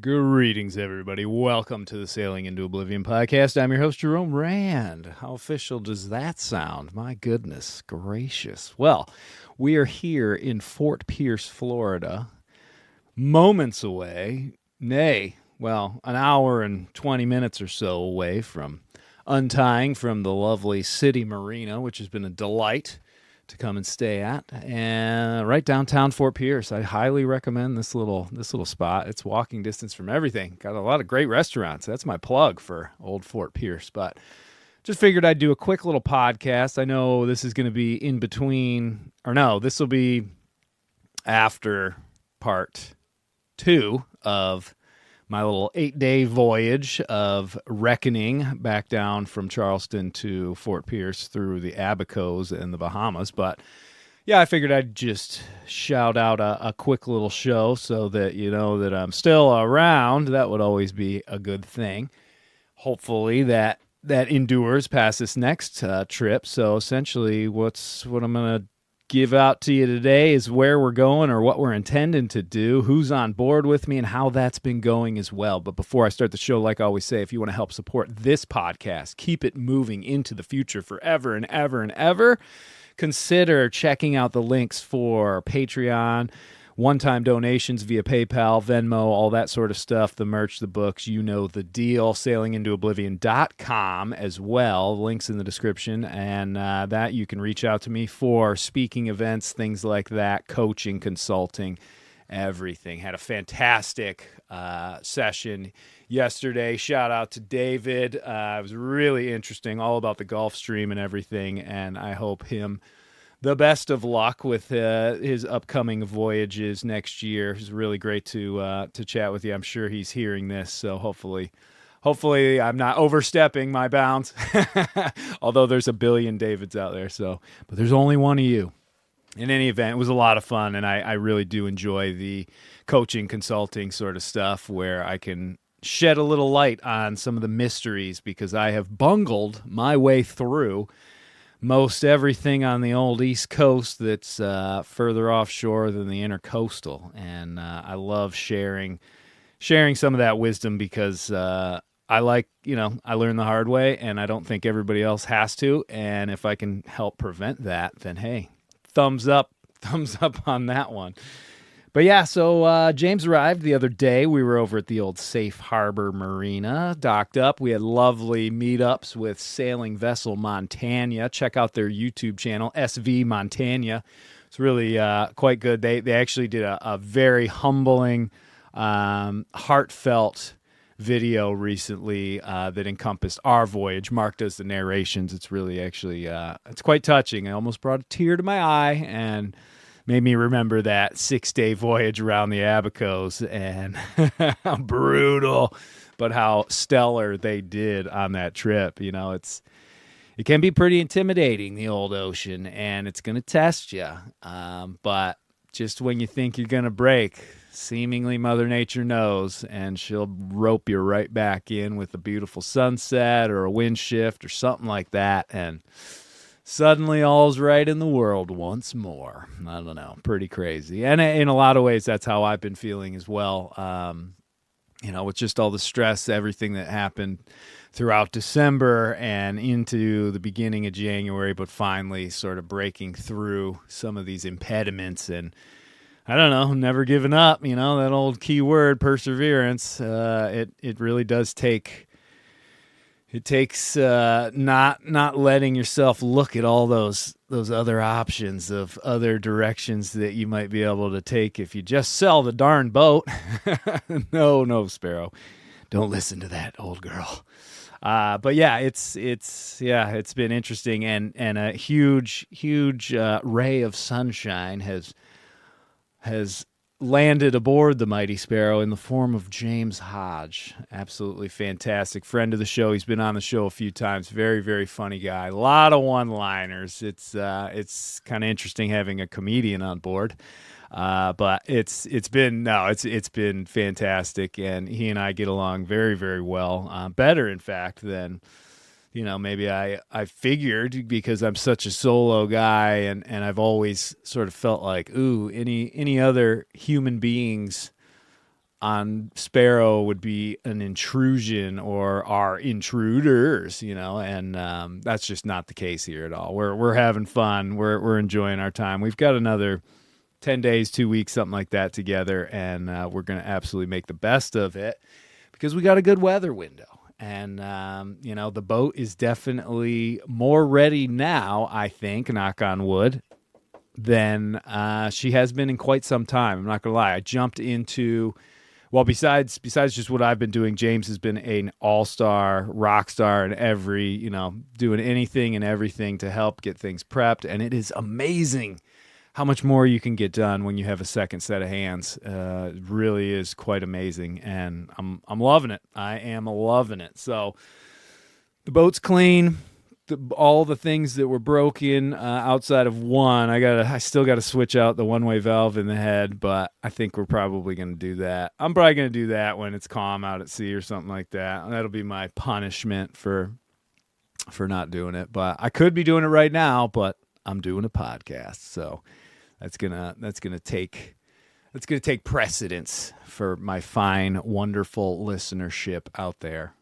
Greetings, everybody. Welcome to the Sailing into Oblivion podcast. I'm your host, Jerome Rand. How official does that sound? My goodness gracious. Well, we are here in Fort Pierce, Florida, moments away, an hour and 20 minutes or so away from untying from the lovely city marina, which has been a delight to come and stay at, and right downtown Fort Pierce. I highly recommend this little spot. It's walking distance from everything. Got a lot of great restaurants. That's my plug for old Fort Pierce. But just figured I'd do a quick little podcast. I know this is going to be in between, or no, this will be after part 2 of my little 8-day voyage of reckoning back down from Charleston to Fort Pierce through the Abacos and the Bahamas. But yeah, I figured I'd just shout out a quick little show so that you know that I'm still around. That would always be a good thing. Hopefully that endures past this next trip. So essentially what I'm going to give out to you today is where we're going or what we're intending to do, who's on board with me, and how that's been going as well. But before I start the show, like I always say, if you want to help support this podcast, keep it moving into the future forever and ever and ever, consider checking out the links for Patreon, one-time donations via PayPal, Venmo, all that sort of stuff, the merch, the books, you know the deal, sailingintoOblivion.com as well, links in the description, and that you can reach out to me for speaking events, things like that, coaching, consulting, everything. Had a fantastic session yesterday. Shout out to David. It was really interesting, all about the Gulf Stream and everything, and I hope him the best of luck with his upcoming voyages next year. It's really great to chat with you. I'm sure he's hearing this, so hopefully I'm not overstepping my bounds. Although there's a billion Davids out there, but there's only one of you. In any event, it was a lot of fun, and I really do enjoy the coaching, consulting sort of stuff where I can shed a little light on some of the mysteries because I have bungled my way through most everything on the old East Coast that's further offshore than the intercoastal. And I love sharing some of that wisdom because I learned the hard way, and I don't think everybody else has to. And if I can help prevent that, then hey, thumbs up on that one. But yeah, so James arrived the other day. We were over at the old Safe Harbor Marina, docked up. We had lovely meetups with Sailing Vessel Montana. Check out their YouTube channel, SV Montana. It's really quite good. They actually did a very humbling, heartfelt video recently that encompassed our voyage. Mark does the narrations. It's really actually, it's quite touching. I almost brought a tear to my eye and made me remember that 6-day voyage around the Abacos and how brutal, but how stellar they did on that trip. You know, it can be pretty intimidating, the old ocean, and it's going to test you. But just when you think you're going to break, seemingly Mother Nature knows, and she'll rope you right back in with a beautiful sunset or a wind shift or something like that, and suddenly all's right in the world once more. I don't know. Pretty crazy. And in a lot of ways, that's how I've been feeling as well. With just all the stress, everything that happened throughout December and into the beginning of January, but finally sort of breaking through some of these impediments and I don't know, never giving up, that old key word, perseverance. It really does take. It takes not letting yourself look at all those other options of other directions that you might be able to take if you just sell the darn boat. No, Sparrow, don't listen to that old girl. But yeah, it's been interesting and a huge ray of sunshine has landed aboard the Mighty Sparrow in the form of James Hodge. Absolutely fantastic friend of the show. He's been on the show a few times. Very, very funny guy. A lot of one-liners. It's kind of interesting having a comedian on board. But it's been fantastic, and he and I get along very, very well. Better, in fact, than maybe I figured, because I'm such a solo guy, and I've always sort of felt like, any other human beings on Sparrow would be an intrusion or are intruders, and that's just not the case here at all. We're having fun. We're enjoying our time. We've got another 10 days, 2 weeks, something like that together, and we're going to absolutely make the best of it because we got a good weather window. And, the boat is definitely more ready now, I think, knock on wood, than she has been in quite some time. I'm not going to lie. I jumped into... Well, besides just what I've been doing, James has been an all-star, rock star in every, doing anything and everything to help get things prepped. And it is amazing how much more you can get done when you have a second set of hands. It really is quite amazing. And I'm loving it. I am loving it. So the boat's clean. All the things that were broken outside of one, I still got to switch out the one-way valve in the head, but I think we're probably going to do that. I'm probably going to do that when it's calm out at sea or something like that. That'll be my punishment for not doing it. But I could be doing it right now, but I'm doing a podcast, so that's gonna take precedence for my fine, wonderful listenership out there.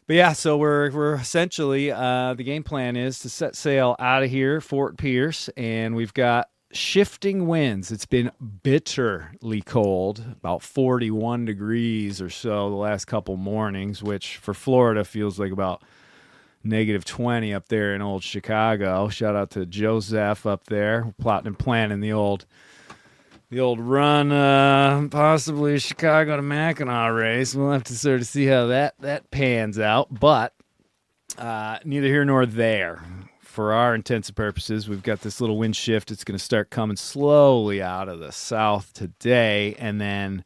But yeah, so we're essentially, the game plan is to set sail out of here, Fort Pierce, and we've got shifting winds. It's been bitterly cold, about 41 degrees or so the last couple mornings, which for Florida feels like about negative 20 up there in old Chicago. Shout out to Joseph up there, plotting and planning the old run, possibly Chicago to Mackinac race. We'll have to sort of see how that pans out. But neither here nor there. For our intents and purposes, we've got this little wind shift. It's going to start coming slowly out of the south today and then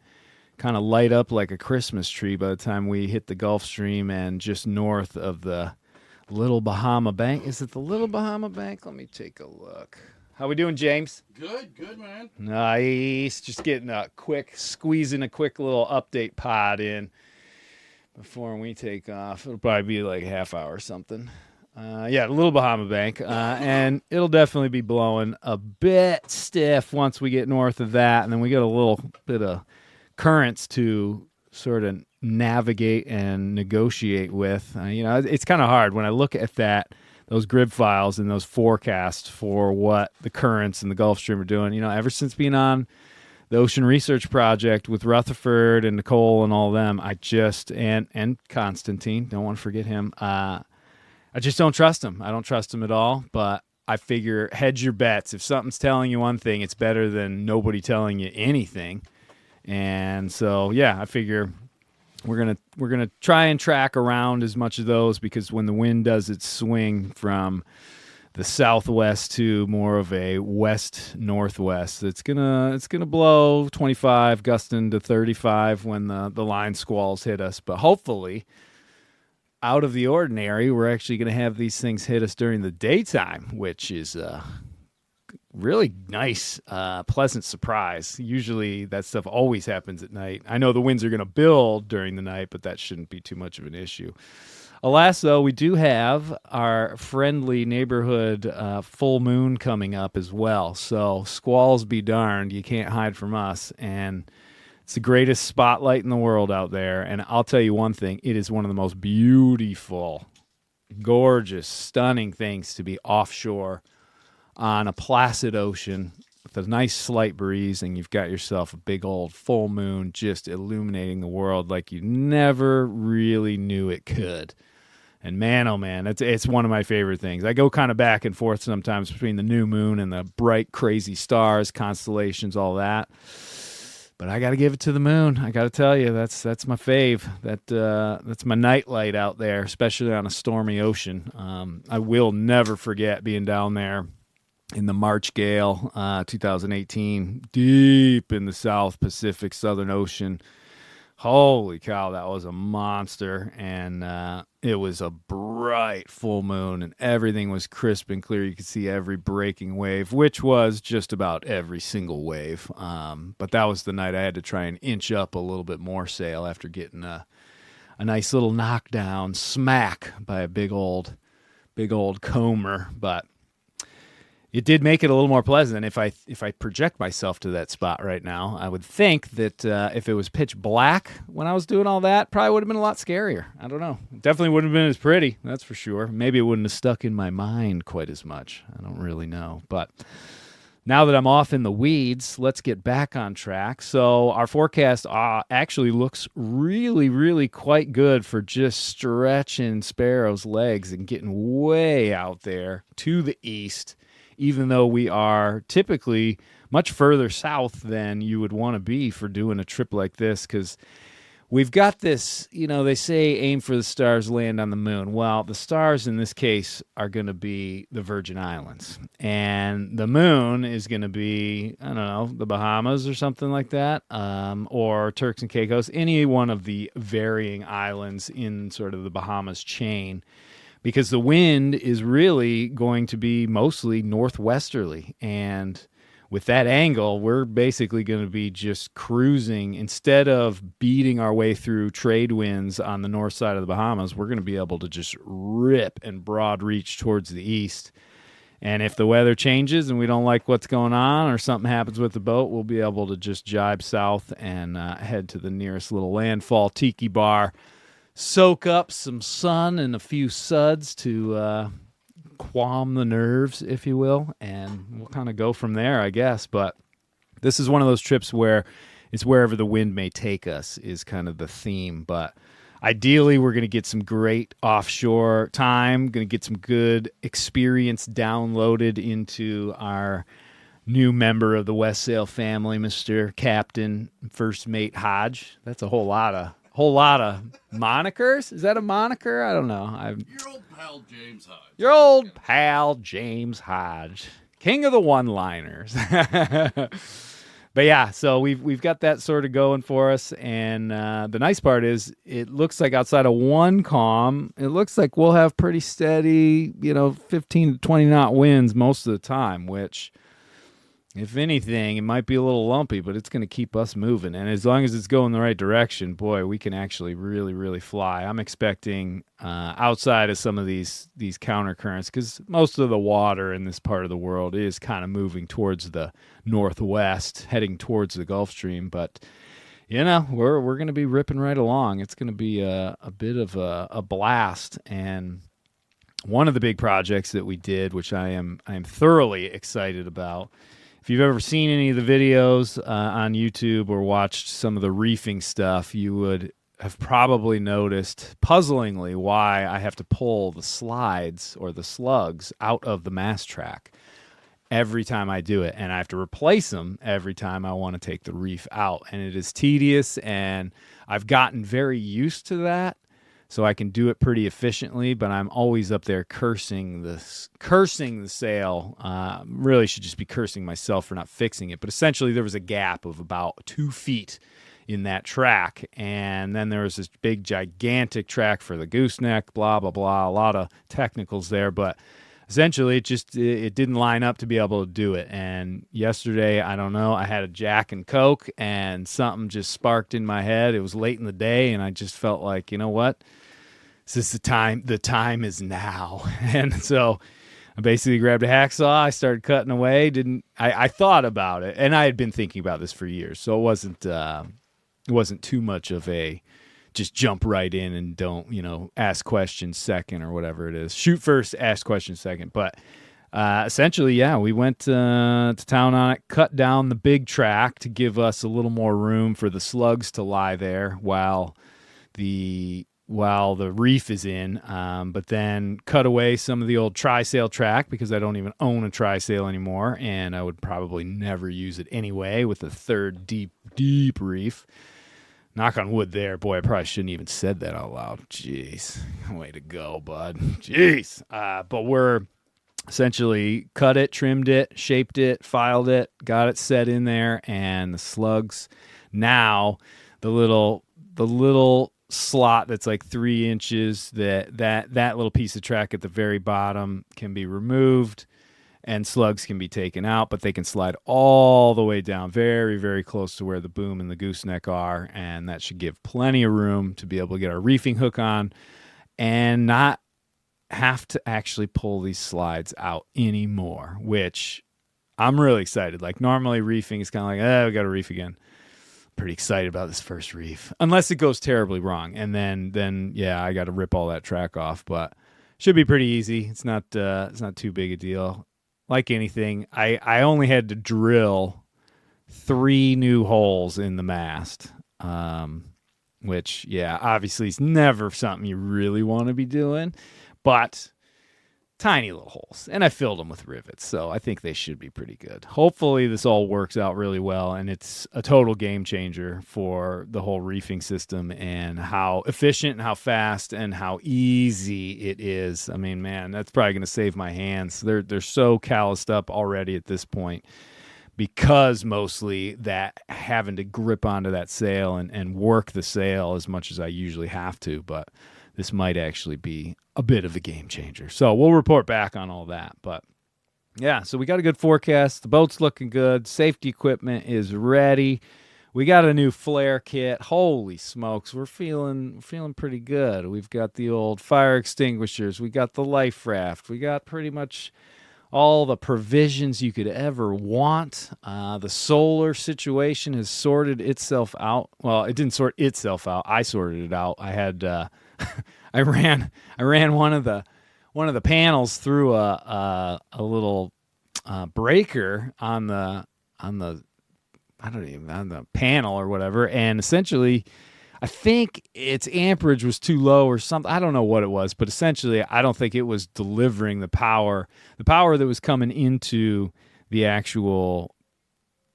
kind of light up like a Christmas tree by the time we hit the Gulf Stream and just north of the Little Bahama Bank. Is it the Little Bahama Bank? Let me take a look. How we doing, James? Good, man. Nice. Just squeezing a quick little update pod in before we take off. It'll probably be like a half hour or something. The Little Bahama Bank. And it'll definitely be blowing a bit stiff once we get north of that. And then we got a little bit of currents to sort of navigate and negotiate with. It's kind of hard when I look at those grid files and those forecasts for what the currents in the Gulf Stream are doing. Ever since being on the Ocean Research Project with Rutherford and Nicole and all of them, and Constantine, don't want to forget him, I just don't trust him. I don't trust him at all, but I figure hedge your bets. If something's telling you one thing, it's better than nobody telling you anything. And so, I figure we're gonna try and track around as much of those, because when the wind does its swing from the southwest to more of a west northwest, it's gonna blow 25, gusting to 35 when the line squalls hit us. But hopefully, out of the ordinary, we're actually gonna have these things hit us during the daytime, which is really nice, pleasant surprise. Usually that stuff always happens at night. I know the winds are going to build during the night, but that shouldn't be too much of an issue. Alas, though, we do have our friendly neighborhood full moon coming up as well. So squalls be darned. You can't hide from us. And it's the greatest spotlight in the world out there. And I'll tell you one thing. It is one of the most beautiful, gorgeous, stunning things to be offshore on a placid ocean with a nice slight breeze, and you've got yourself a big old full moon just illuminating the world like you never really knew it could. And man, oh man, it's one of my favorite things. I go kind of back and forth sometimes between the new moon and the bright, crazy stars, constellations, all that. But I got to give it to the moon. I got to tell you, that's my fave. That's my nightlight out there, especially on a stormy ocean. I will never forget being down there in the March gale, 2018, deep in the South Pacific, Southern Ocean. Holy cow, that was a monster. And it was a bright full moon, and everything was crisp and clear. You could see every breaking wave, which was just about every single wave. But that was the night I had to try and inch up a little bit more sail after getting a nice little knockdown smack by a big old comber. But it did make it a little more pleasant. If I project myself to that spot right now, I would think that if it was pitch black when I was doing all that, probably would have been a lot scarier. I don't know. Definitely wouldn't have been as pretty, that's for sure. Maybe it wouldn't have stuck in my mind quite as much. I don't really know. But now that I'm off in the weeds, let's get back on track. So our forecast actually looks really, really quite good for just stretching Sparrow's legs and getting way out there to the east, even though we are typically much further south than you would want to be for doing a trip like this, because we've got this, they say aim for the stars, land on the moon. Well, the stars in this case are going to be the Virgin Islands. And the moon is going to be, I don't know, the Bahamas or something like that, or Turks and Caicos, any one of the varying islands in sort of the Bahamas chain, because the wind is really going to be mostly northwesterly. And with that angle, we're basically going to be just cruising. Instead of beating our way through trade winds on the north side of the Bahamas, we're going to be able to just rip and broad reach towards the east. And if the weather changes and we don't like what's going on or something happens with the boat, we'll be able to just jibe south and head to the nearest little landfall tiki bar, soak up some sun and a few suds to qualm the nerves, if you will, and we'll kind of go from there, I guess. But this is one of those trips where it's wherever the wind may take us is kind of the theme. But ideally, we're going to get some great offshore time, going to get some good experience downloaded into our new member of the Westsail family, Mr. Captain First Mate Hodge. That's a whole lot of monikers. Is that a moniker? I don't know. Your old pal James Hodge. Your old pal James Hodge, king of the one-liners. But yeah, so we've got that sort of going for us, and the nice part is it looks like outside of one calm, it looks like we'll have pretty steady, 15 to 20 knot winds most of the time, which, if anything, it might be a little lumpy, but it's going to keep us moving. And as long as it's going the right direction, boy, we can actually really, really fly. I'm expecting outside of some of these counter currents, because most of the water in this part of the world is kind of moving towards the northwest, heading towards the Gulf Stream. But, we're going to be ripping right along. It's going to be a bit of a blast. And one of the big projects that we did, which I am thoroughly excited about, if you've ever seen any of the videos on YouTube or watched some of the reefing stuff, you would have probably noticed, puzzlingly, why I have to pull the slides or the slugs out of the mast track every time I do it. And I have to replace them every time I want to take the reef out. And it is tedious, and I've gotten very used to that, so I can do it pretty efficiently, but I'm always up there cursing the sail. Really should just be cursing myself for not fixing it. But essentially, there was a gap of about 2 feet in that track, and then there was this big, gigantic track for the gooseneck, blah, blah, blah, a lot of technicals there, but essentially it didn't line up to be able to do it. And yesterday, I don't know, I had a Jack and Coke, and something just sparked in my head. It was late in the day, and I just felt like, you know what? This is the time is now. And so I basically grabbed a hacksaw. I started cutting away. I thought about it, and I had been thinking about this for years. So it wasn't too much of a just jump right in and don't, ask questions second or whatever it is. Shoot first, ask questions second. But essentially, yeah, we went to town on it, cut down the big track to give us a little more room for the slugs to lie there while the reef is in, but then cut away some of the old trysail track, because I don't even own a trysail anymore, and I would probably never use it anyway with a third deep reef. Knock on wood there. Boy, I probably shouldn't even said that out loud. Jeez. Way to go, bud. Jeez. But we're essentially cut it, trimmed it, shaped it, filed it, got it set in there, and the slugs, now the little slot that's like 3 inches, that little piece of track at the very bottom can be removed, and slugs can be taken out, but they can slide all the way down very, very close to where the boom and the gooseneck are, and that should give plenty of room to be able to get our reefing hook on and not have to actually pull these slides out anymore, which I'm really excited. Like normally reefing is kind of like, we got to reef again. Pretty excited about this first reef, unless it goes terribly wrong, and then yeah, I got to rip all that track off. But should be pretty easy. It's not too big a deal. Like anything, I only had to drill 3 new holes in the mast, which yeah, obviously is never something you really want to be doing, but tiny little holes, and I filled them with rivets, so I think they should be pretty good. Hopefully this all works out really well, and it's a total game changer for the whole reefing system and how efficient and how fast and how easy it is. I mean, man, that's probably going to save my hands. They're so calloused up already at this point, because mostly that having to grip onto that sail and work the sail as much as I usually have to, but this might actually be a bit of a game changer. So we'll report back on all that. But yeah, so we got a good forecast. The boat's looking good. Safety equipment is ready. We got a new flare kit. Holy smokes, we're feeling pretty good. We've got the old fire extinguishers. We got the life raft. We got pretty much all the provisions you could ever want. The solar situation has sorted itself out. Well, it didn't sort itself out. I sorted it out. I had I ran one of the panels through a little breaker on the panel or whatever, and essentially I think its amperage was too low or something. I don't know what it was, but essentially I don't think it was delivering the power that was coming into the actual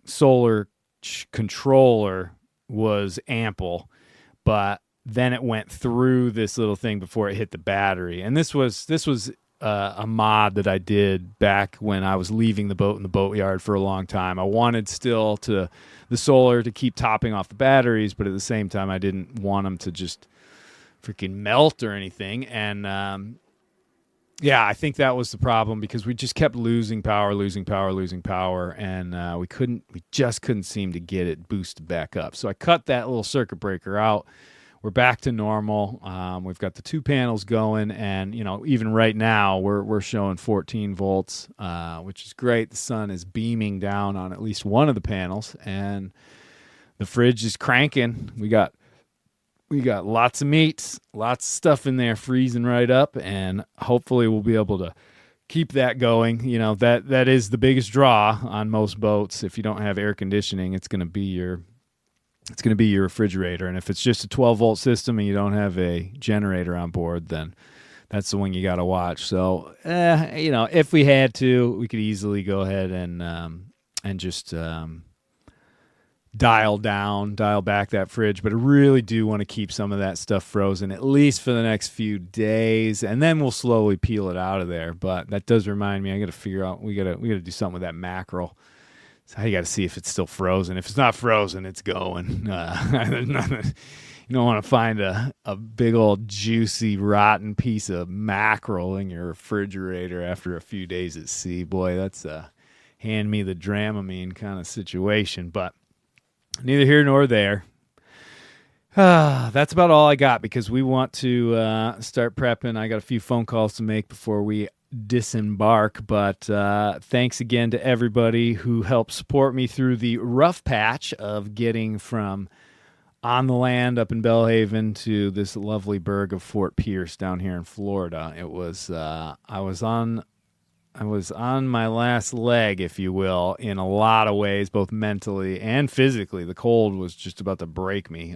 solar controller was ample, but then it went through this little thing before it hit the battery. And this was a mod that I did back when I was leaving the boat in the boatyard for a long time. I wanted still the solar to keep topping off the batteries, but at the same time I didn't want them to just freaking melt or anything. And yeah, I think that was the problem, because we just kept losing power, and we just couldn't seem to get it boosted back up. So I cut that little circuit breaker out. We're back to normal. We've got the 2 panels going, and even right now we're showing 14 volts, which is great. The sun is beaming down on at least one of the panels, and the fridge is cranking. We got lots of meats, lots of stuff in there freezing right up, and hopefully we'll be able to keep that going. That is the biggest draw on most boats. If you don't have air conditioning, it's going to be your refrigerator. And if it's just a 12-volt system and you don't have a generator on board, then that's the one you got to watch. So, if we had to, we could easily go ahead and just dial back that fridge. But I really do want to keep some of that stuff frozen, at least for the next few days, and then we'll slowly peel it out of there. But that does remind me, I got to figure out, we got to do something with that mackerel. So you got to see if it's still frozen. If it's not frozen, it's going. You don't want to find a big old juicy rotten piece of mackerel in your refrigerator after a few days at sea. Boy, that's a hand me the Dramamine kind of situation. But neither here nor there. That's about all I got, because we want to start prepping. I got a few phone calls to make before we disembark, but thanks again to everybody who helped support me through the rough patch of getting from on the land up in Belhaven to this lovely burg of Fort Pierce down here in Florida. It was I was on my last leg, if you will, in a lot of ways, both mentally and physically. The cold was just about to break me.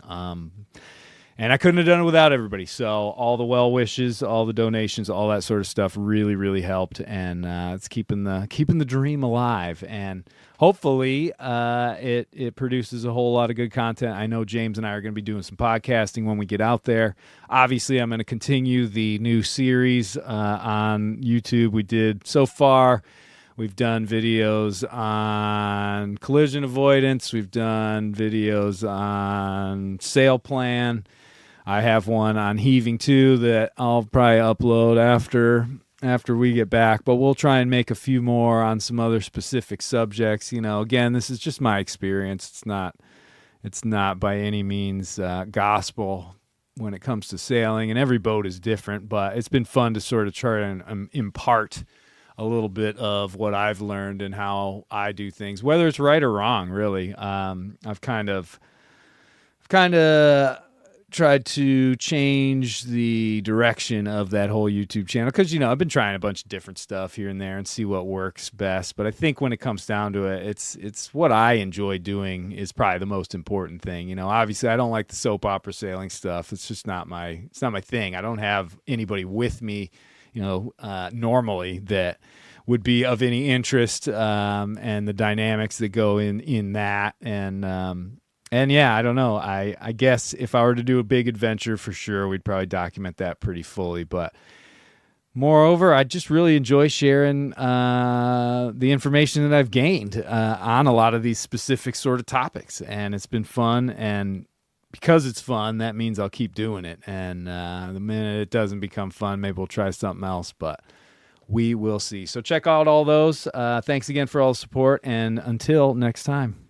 And I couldn't have done it without everybody. So all the well wishes, all the donations, all that sort of stuff really, really helped. And it's keeping the dream alive. And hopefully it produces a whole lot of good content. I know James and I are going to be doing some podcasting when we get out there. Obviously, I'm going to continue the new series on YouTube we did so far. We've done videos on collision avoidance. We've done videos on sail plan. I have one on heaving too that I'll probably upload after we get back, but we'll try and make a few more on some other specific subjects. Again, this is just my experience. It's not by any means gospel when it comes to sailing, and every boat is different, but it's been fun to sort of try and impart a little bit of what I've learned and how I do things, whether it's right or wrong, really. I've kind of tried to change the direction of that whole YouTube channel because, you know, I've been trying a bunch of different stuff here and there and see what works best. But I think when it comes down to it, it's what I enjoy doing is probably the most important thing. You know, obviously I don't like the soap opera sailing stuff. It's just not my thing. I don't have anybody with me, you know, normally that would be of any interest, and the dynamics that go in that. And yeah, I don't know. I guess if I were to do a big adventure, for sure, we'd probably document that pretty fully. But moreover, I just really enjoy sharing the information that I've gained on a lot of these specific sort of topics. And it's been fun. And because it's fun, that means I'll keep doing it. And the minute it doesn't become fun, maybe we'll try something else. But we will see. So check out all those. Thanks again for all the support. And until next time.